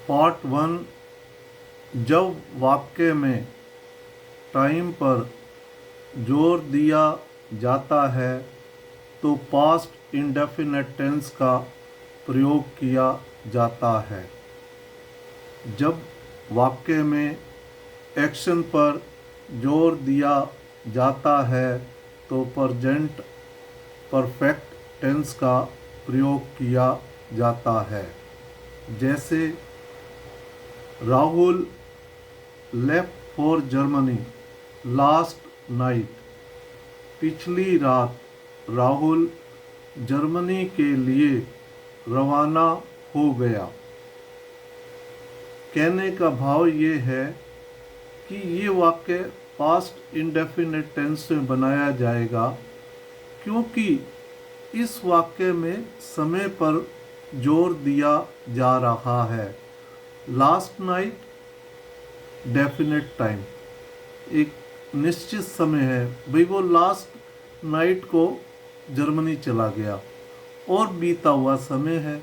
Part one. जब वाक्य में टाइम पर जोर दिया जाता है तो पास्ट इंडेफिनिट टेंस का प्रयोग किया जाता है। जब वाक्य में एक्शन पर जोर दिया जाता है तो प्रेजेंट परफेक्ट टेंस का प्रयोग किया जाता है। जैसे Rahul left for Germany last night. पिछली रात राहुल जर्मनी के लिए रवाना हो गया। कहने का भाव ये है कि ये वाक्य पास्ट इंडेफिनिट टेंस में बनाया जाएगा क्योंकि इस वाक्य में समय पर जोर दिया जा रहा है। लास्ट नाइट डेफिनेट टाइम, एक निश्चित समय है। भाई वो लास्ट नाइट को जर्मनी चला गया और बीता हुआ समय है,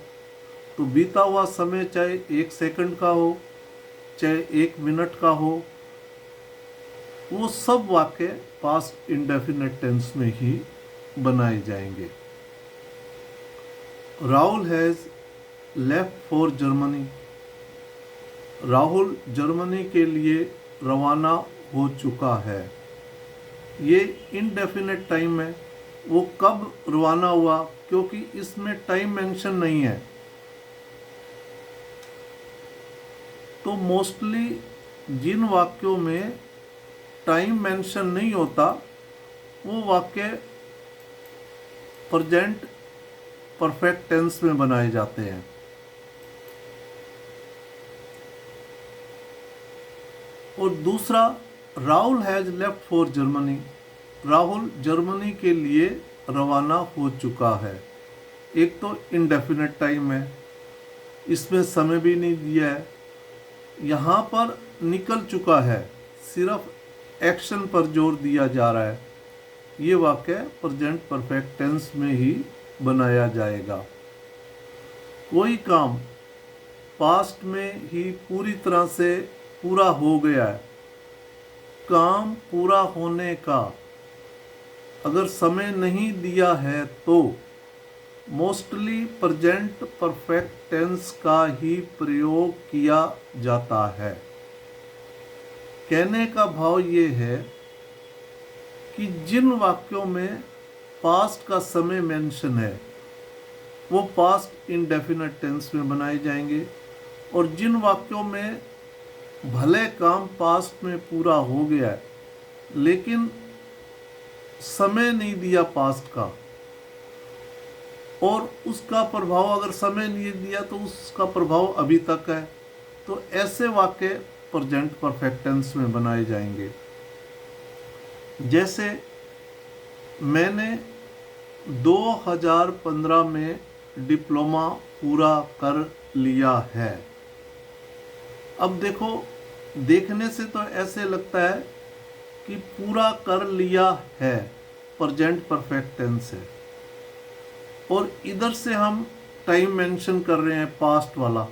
तो बीता हुआ समय चाहे 1 सेकंड का हो चाहे 1 मिनट का हो, वो सब वाक्य पास्ट इंडेफिनिट टेंस में ही बनाए जाएंगे। Rahul has left for Germany. Rahul Germany के लिए रवाना हो चुका है। ये इनडेफिनेट टाइम है। वो कब रवाना हुआ, क्योंकि इसमें टाइम मेंशन नहीं है। तो मोस्टली जिन वाक्यों में टाइम मेंशन नहीं होता वो वाक्य प्रेजेंट परफेक्ट टेंस में बनाए जाते हैं। और दूसरा, Rahul has left for Germany. Rahul Germany के लिए रवाना हो चुका है। एक तो इनडेफिनेट टाइम है, इसमें समय भी नहीं दिया है। यहाँ पर निकल चुका है, सिर्फ एक्शन पर जोर दिया जा रहा है। ये वाक्य प्रेजेंट परफेक्ट टेंस में ही बनाया जाएगा। कोई काम पास्ट में ही पूरी तरह से पूरा हो गया है। काम पूरा होने का अगर समय नहीं दिया है तो मोस्टली प्रेजेंट परफेक्ट टेंस का ही प्रयोग किया जाता है। कहने का भाव ये है कि जिन वाक्यों में पास्ट का समय मेंशन है वो पास्ट इंडेफिनिट टेंस में बनाए जाएंगे, और जिन वाक्यों में भले काम पास्ट में पूरा हो गया है लेकिन समय नहीं दिया पास्ट का, और उसका प्रभाव अगर समय नहीं दिया तो उसका प्रभाव अभी तक है, तो ऐसे वाक्य प्रेजेंट परफेक्ट टेंस में बनाए जाएंगे। जैसे मैंने 2015 में डिप्लोमा पूरा कर लिया है। अब देखो, देखने से तो ऐसे लगता है कि पूरा कर लिया है प्रेजेंट परफेक्ट टेंस है, और इधर से हम टाइम मेंशन कर रहे हैं पास्ट वाला।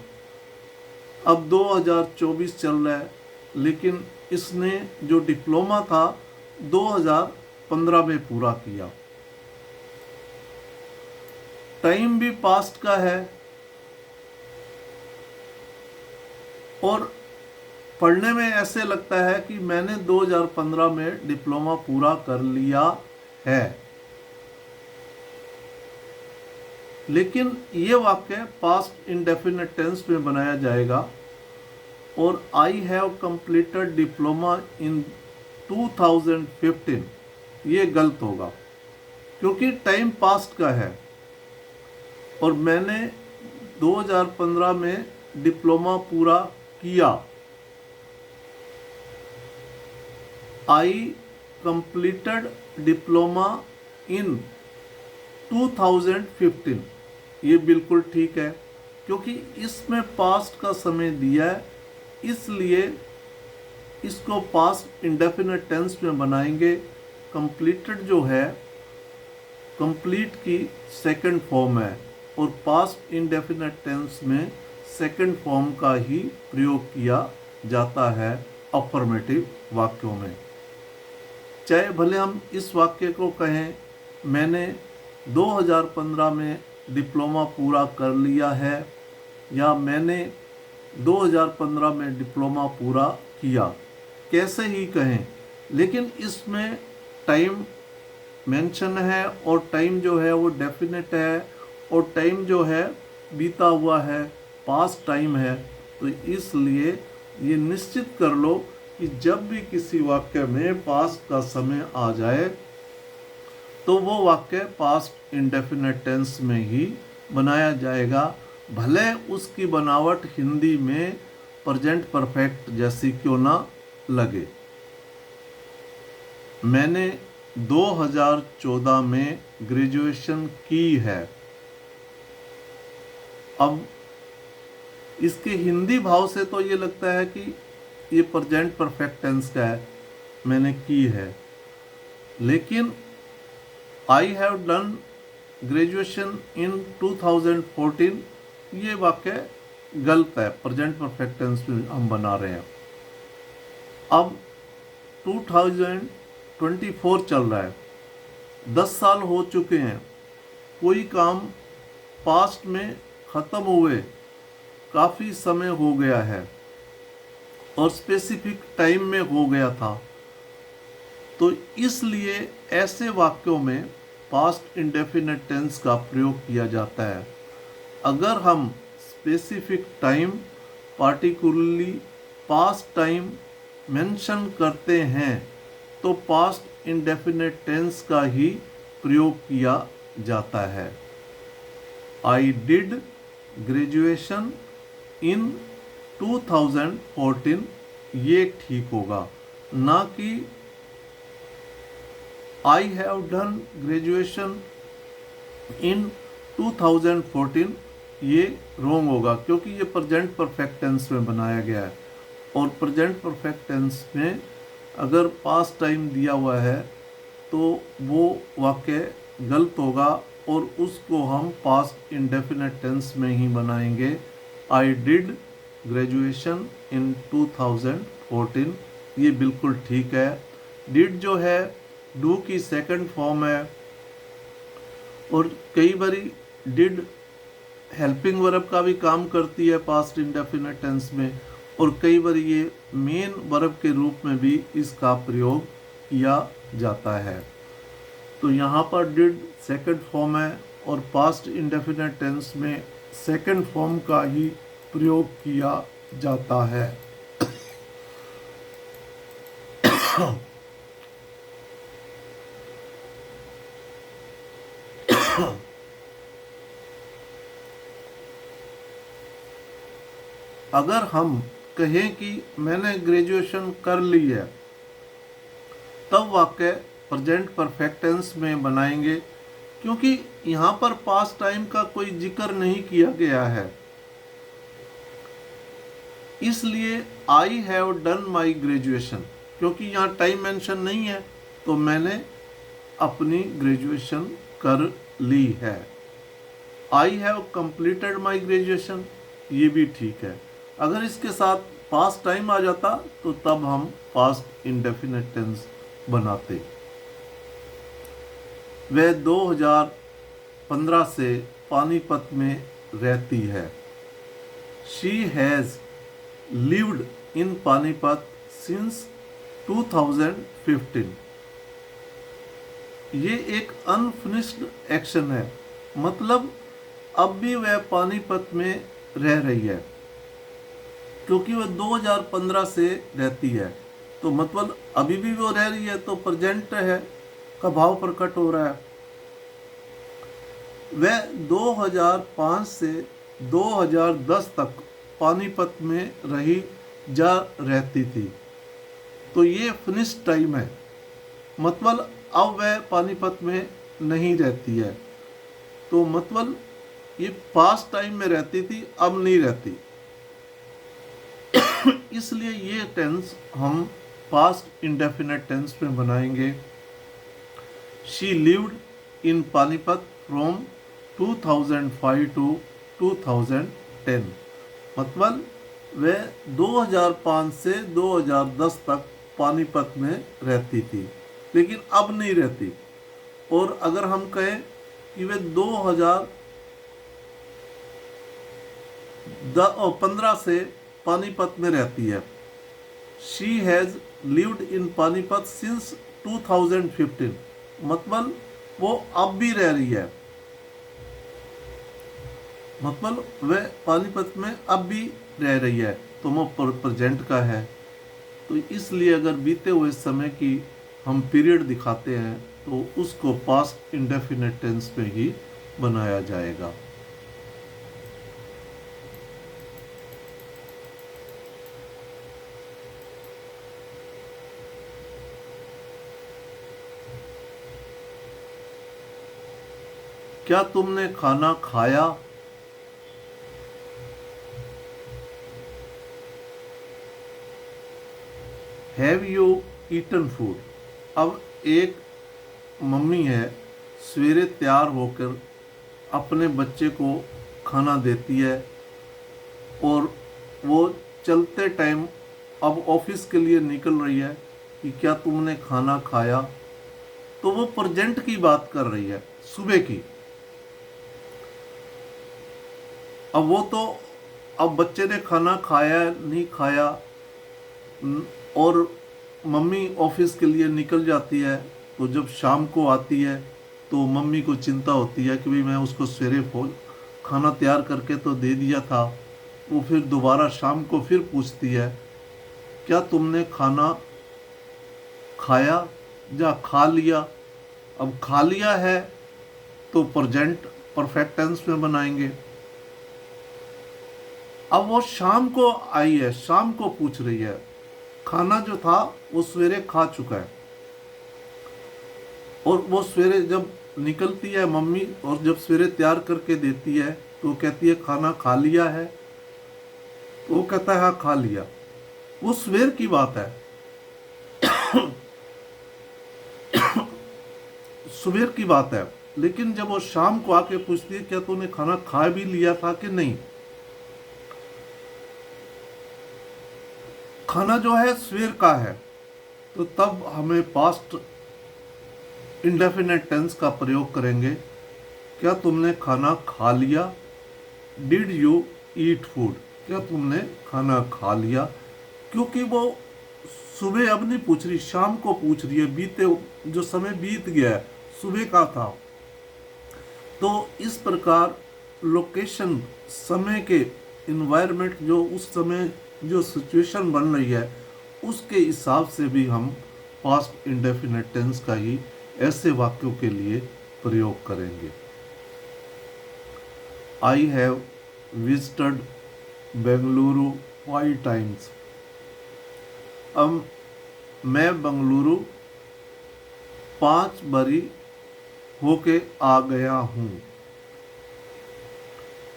अब 2024 चल रहा है लेकिन इसने जो डिप्लोमा था 2015 में पूरा किया। टाइम भी पास्ट का है और पढ़ने में ऐसे लगता है कि मैंने 2015 में डिप्लोमा पूरा कर लिया है, लेकिन ये वाक्य पास्ट इंडेफिनिट टेंस में बनाया जाएगा और I have completed diploma in 2015। ये गलत होगा क्योंकि टाइम पास्ट का है और मैंने 2015 में डिप्लोमा पूरा किया। I completed diploma in 2015। ये बिल्कुल ठीक है क्योंकि इसमें पास्ट का समय दिया है, इसलिए इसको पास्ट इंडेफिनिट टेंस में बनाएंगे। कंप्लीटेड जो है कंप्लीट की सेकंड फॉर्म है और पास्ट इंडेफिनिट टेंस में सेकंड फॉर्म का ही प्रयोग किया जाता है अफर्मेटिव वाक्यों में। चाहे भले हम इस वाक्य को कहें, मैंने 2015 में डिप्लोमा पूरा कर लिया है, या मैंने 2015 में डिप्लोमा पूरा किया, कैसे ही कहें, लेकिन इसमें टाइम मेंशन है और टाइम जो है वो डेफिनेट है, और टाइम जो है बीता हुआ है, पास्ट टाइम है। तो इसलिए ये निश्चित कर लो कि जब भी किसी वाक्य में पास्ट का समय आ जाए तो वो वाक्य पास्ट इंडेफिनेट टेंस में ही बनाया जाएगा, भले उसकी बनावट हिंदी में प्रेजेंट परफेक्ट जैसी क्यों ना लगे। मैंने 2014 में ग्रेजुएशन की है। अब इसके हिंदी भाव से तो ये लगता है कि ये प्रेजेंट परफेक्ट टेंस का है, मैंने की है, लेकिन I have done graduation in 2014 ये वाक्य गलत है, प्रेजेंट परफेक्ट टेंस में हम बना रहे हैं। अब 2024 चल रहा है, 10 साल हो चुके हैं, कोई काम पास्ट में ख़त्म हुए काफ़ी समय हो गया है और स्पेसिफिक टाइम में हो गया था, तो इसलिए ऐसे वाक्यों में पास्ट इंडेफिनेट टेंस का प्रयोग किया जाता है। अगर हम specific time, particularly past time mention करते हैं तो पास्ट इंडेफिनेट टेंस का ही प्रयोग किया जाता है। आई डिड ग्रेजुएशन इन 2014 ये ठीक होगा, ना कि I have done graduation in 2014 ये रॉन्ग होगा, क्योंकि ये प्रेजेंट परफेक्ट टेंस में बनाया गया है, और प्रेजेंट परफेक्ट टेंस में अगर पास्ट टाइम दिया हुआ है तो वो वाक्य गलत होगा और उसको हम पास्ट इंडेफिनेट टेंस में ही बनाएंगे। आई डिड ग्रेजुएशन इन 2014 ये बिल्कुल ठीक है। डिड जो है डू की सेकंड फॉर्म है, और कई बारी डिड हेल्पिंग वर्ब का भी काम करती है पास्ट इंडेफिनेट टेंस में, और कई बार ये मेन वर्ब के रूप में भी इसका प्रयोग किया जाता है। तो यहाँ पर डिड सेकंड फॉर्म है और पास्ट इंडेफिनेट टेंस में सेकंड फॉर्म का ही प्रयोग किया जाता है। अगर हम कहें कि मैंने ग्रेजुएशन कर ली है, तब वाक्य प्रेजेंट परफेक्ट टेंस में बनाएंगे, क्योंकि यहाँ पर पास्ट टाइम का कोई जिक्र नहीं किया गया है। इसलिए I have done my graduation, क्योंकि यहाँ टाइम मेंशन नहीं है, तो मैंने अपनी ग्रेजुएशन कर ली है। I have completed my graduation ये भी ठीक है। अगर इसके साथ पास्ट टाइम आ जाता तो तब हम पास्ट इंडेफिनेट टेंस बनाते। वह 2015 से पानीपत में रहती है। She has lived in Panipat since 2015। ये एक अनफिनिश्ड एक्शन है, मतलब अब भी वह पानीपत में रह रही है, क्योंकि वह 2015 से रहती है, तो मतलब अभी भी वो रह रही है, तो प्रेजेंट है का भाव प्रकट हो रहा है। वह 2005 से 2010 तक पानीपत में रही जा रहती थी, तो ये फिनिश टाइम है, मतलब अब वह पानीपत में नहीं रहती है, तो मतलब ये पास्ट टाइम में रहती थी, अब नहीं रहती। इसलिए ये टेंस हम पास्ट इंडेफिनेट टेंस में बनाएंगे। She lived in Panipat from 2005 to 2010। मतलब वह 2005 से 2010 तक पानीपत में रहती थी, लेकिन अब नहीं रहती। और अगर हम कहें कि वे 2015 से पानीपत में रहती है। She has lived in Panipat since 2015, मतलब वो अब भी रह रही है, मतलब वह पानीपत में अब भी रह रही है, तो वो प्रेजेंट का है। तो इसलिए अगर बीते हुए समय की हम पीरियड दिखाते हैं तो उसको पास्ट इंडेफिनिट टेंस में ही बनाया जाएगा। क्या तुमने खाना खाया? Have you eaten food? अब एक मम्मी है, सवेरे तैयार होकर अपने बच्चे को खाना देती है और वो चलते टाइम अब ऑफिस के लिए निकल रही है कि क्या तुमने खाना खाया? तो वो प्रेजेंट की बात कर रही है, सुबह की। अब बच्चे ने खाना खाया नहीं खाया, और मम्मी ऑफिस के लिए निकल जाती है। तो जब शाम को आती है तो मम्मी को चिंता होती है कि भाई मैं उसको सवेरे खाना तैयार करके तो दे दिया था। वो फिर दोबारा शाम को फिर पूछती है, क्या तुमने खाना खाया या खा लिया? अब खा लिया है तो प्रेजेंट परफेक्ट टेंस में बनाएंगे। अब वो शाम को आई है, शाम को पूछ रही है, खाना जो था वो सवेरे खा चुका है। और वो सवेरे जब निकलती है मम्मी और जब सवेरे तैयार करके देती है तो कहती है खाना खा लिया है? तो वो कहता है हाँ खा लिया। वो सवेर की बात है, सुबह की बात है। लेकिन जब वो शाम को आके पूछती है क्या तूने खाना खा भी लिया था कि नहीं, खाना जो है सवेर का है, तो तब हमें पास्ट इंडेफिनेट टेंस का प्रयोग करेंगे। क्या तुमने खाना खा लिया? Did you eat food? क्या तुमने खाना खा लिया? क्योंकि वो सुबह अब नहीं पूछ रही, शाम को पूछ रही है, बीते जो समय बीत गया है सुबह का था। तो इस प्रकार लोकेशन, समय के इन्वायरमेंट, जो उस समय जो सिचुएशन बन रही है उसके हिसाब से भी हम पास्ट इंडेफिनिट टेंस का ही ऐसे वाक्यों के लिए प्रयोग करेंगे। I have visited Bengaluru 5 times. अब मैं बेंगलुरु 5 बारी होके आ गया हूँ।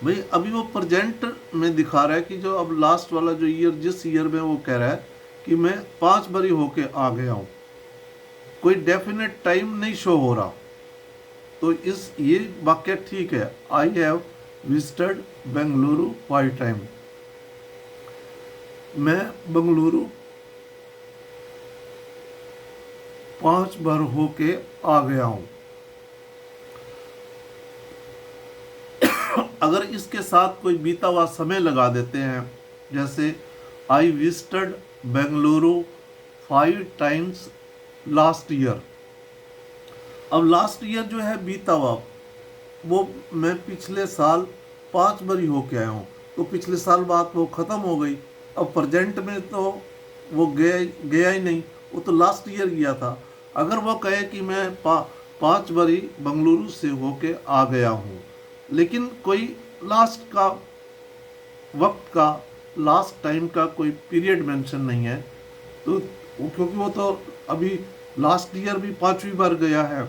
भाई अभी वो प्रेजेंट में दिखा रहा है कि जो अब लास्ट वाला जो ईयर, जिस ईयर में वो कह रहा है कि मैं 5 बारी होके आ गया हूँ, कोई डेफिनेट टाइम नहीं शो हो रहा। तो ये वाक्य ठीक है, I have visited Bengaluru 5 time. मैं बेंगलुरु 5 बार होके आ गया हूँ। अगर इसके साथ कोई बीता हुआ समय लगा देते हैं, जैसे I visited Bengaluru 5 times last year. अब लास्ट ईयर जो है बीता हुआ, वो मैं पिछले साल 5 बारी होके आया हूँ, तो पिछले साल बात वो ख़त्म हो गई। अब प्रेजेंट में तो वो गया ही नहीं, वो तो लास्ट ईयर गया था। अगर वो कहे कि मैं 5 बारी बेंगलुरु से होके आ गया हूँ, लेकिन कोई लास्ट का वक्त का, लास्ट टाइम का कोई पीरियड मेंशन नहीं है, तो क्योंकि वो तो अभी लास्ट ईयर भी 5वीं बार गया है,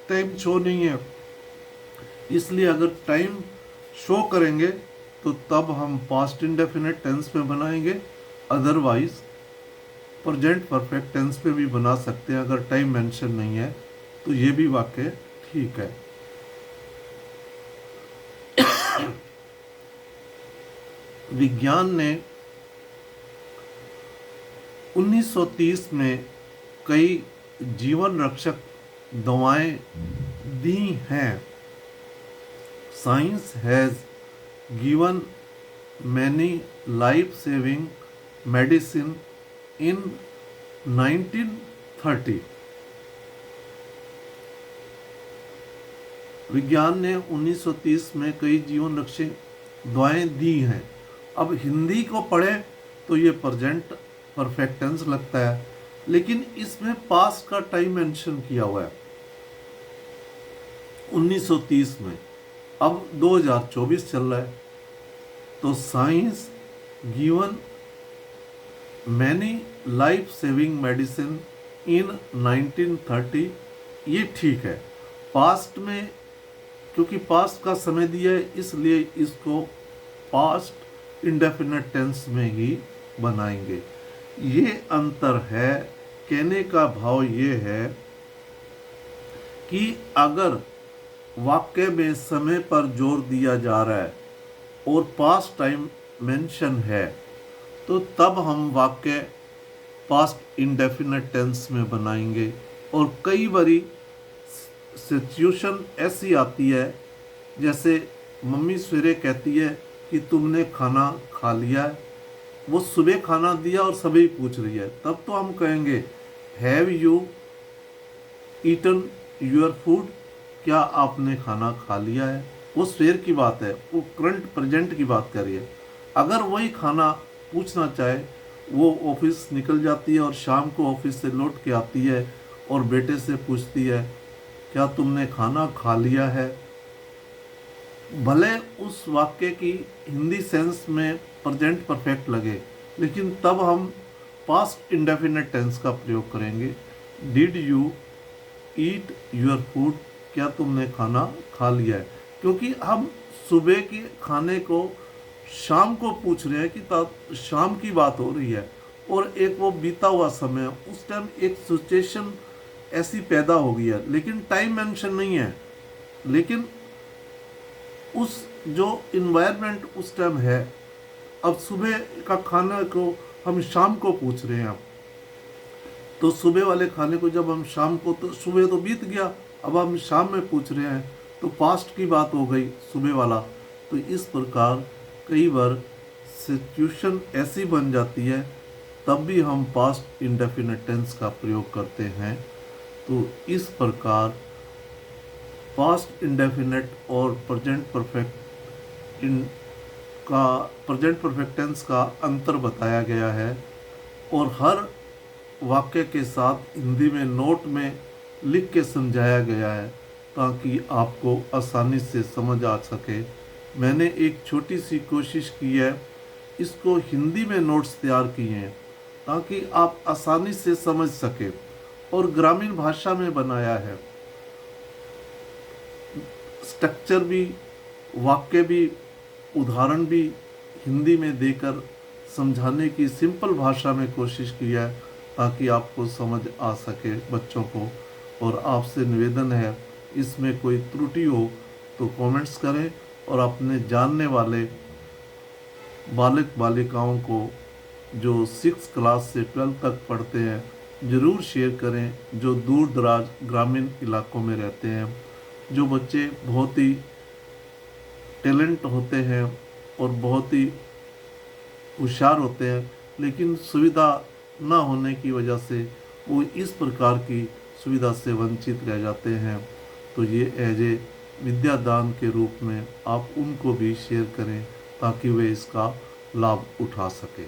टाइम शो नहीं है। इसलिए अगर टाइम शो करेंगे तो तब हम पास्ट इंडेफिनिट टेंस में बनाएंगे, अदरवाइज प्रेजेंट परफेक्ट टेंस में भी बना सकते हैं। अगर टाइम मेंशन नहीं है तो ये भी वाक्य ठीक है। विज्ञान ने 1930 में कई जीवन रक्षक दवाएं दी हैं। Science has given many life saving medicine in 1930। विज्ञान ने 1930 में कई जीवन रक्षक दवाएं दी हैं। अब हिंदी को पढ़े तो ये प्रेजेंट परफेक्ट टेंस लगता है, लेकिन इसमें पास्ट का टाइम मेंशन किया हुआ है 1930 में। अब 2024 चल रहा है, तो science given many life saving medicine in 1930, ये ठीक है। पास्ट में, क्योंकि पास्ट का समय दिया है, इसलिए इसको पास्ट इंडेफिनिट टेंस में ही बनाएंगे। ये अंतर है। कहने का भाव ये है कि अगर वाक्य में समय पर जोर दिया जा रहा है और पास्ट टाइम मेंशन है, तो तब हम वाक्य पास्ट इंडेफिनिट टेंस में बनाएंगे। और कई बारी सिचुएशन ऐसी आती है, जैसे मम्मी सवेरे कहती है कि तुमने खाना खा लिया है। वो सुबह खाना दिया और सभी पूछ रही है, तब तो हम कहेंगे have you eaten your food, क्या आपने खाना खा लिया है। वो सवेर की बात है, वो करंट प्रेजेंट की बात कर रही है। अगर वही खाना पूछना चाहे, वो ऑफिस निकल जाती है और शाम को ऑफिस से लौट के आती है और बेटे से पूछती है क्या तुमने खाना खा लिया है। भले उस वाक्य की हिंदी सेंस में प्रेजेंट परफेक्ट लगे, लेकिन तब हम पास्ट इंडेफिनिट टेंस का प्रयोग करेंगे। Did you eat your food, क्या तुमने खाना खा लिया है। क्योंकि हम सुबह के खाने को शाम को पूछ रहे हैं कि शाम की बात हो रही है और एक वो बीता हुआ समय, उस टाइम एक सिचुएशन ऐसी पैदा हो गई है, लेकिन टाइम मेंशन नहीं है। लेकिन उस जो इन्वायरमेंट उस टाइम है, अब सुबह का खाना को हम शाम को पूछ रहे हैं, तो सुबह वाले खाने को जब हम शाम को, तो सुबह तो बीत गया, अब हम शाम में पूछ रहे हैं, तो पास्ट की बात हो गई सुबह वाला। तो इस प्रकार कई बार सिचुएशन ऐसी बन जाती है, तब भी हम पास्ट इंडेफिनिट टेंस का प्रयोग करते हैं। तो इस प्रकार पास्ट इंडेफिनिट और प्रेजेंट परफेक्ट टेंस का अंतर बताया गया है, और हर वाक्य के साथ हिंदी में नोट में लिख के समझाया गया है, ताकि आपको आसानी से समझ आ सके। मैंने एक छोटी सी कोशिश की है, इसको हिंदी में नोट्स तैयार किए हैं ताकि आप आसानी से समझ सके, और ग्रामीण भाषा में बनाया है। स्ट्रक्चर भी, वाक्य भी, उदाहरण भी हिंदी में देकर समझाने की सिंपल भाषा में कोशिश की है, ताकि आपको समझ आ सके बच्चों को। और आपसे निवेदन है, इसमें कोई त्रुटि हो तो कमेंट्स करें, और अपने जानने वाले बालक बालिकाओं को जो 6 क्लास से 12 तक पढ़ते हैं ज़रूर शेयर करें, जो दूर दराज ग्रामीण इलाकों में रहते हैं। जो बच्चे बहुत ही टैलेंट होते हैं और बहुत ही होशियार होते हैं, लेकिन सुविधा ना होने की वजह से वो इस प्रकार की सुविधा से वंचित रह जाते हैं, तो ये एज ए विद्यादान के रूप में आप उनको भी शेयर करें, ताकि वे इसका लाभ उठा सकें।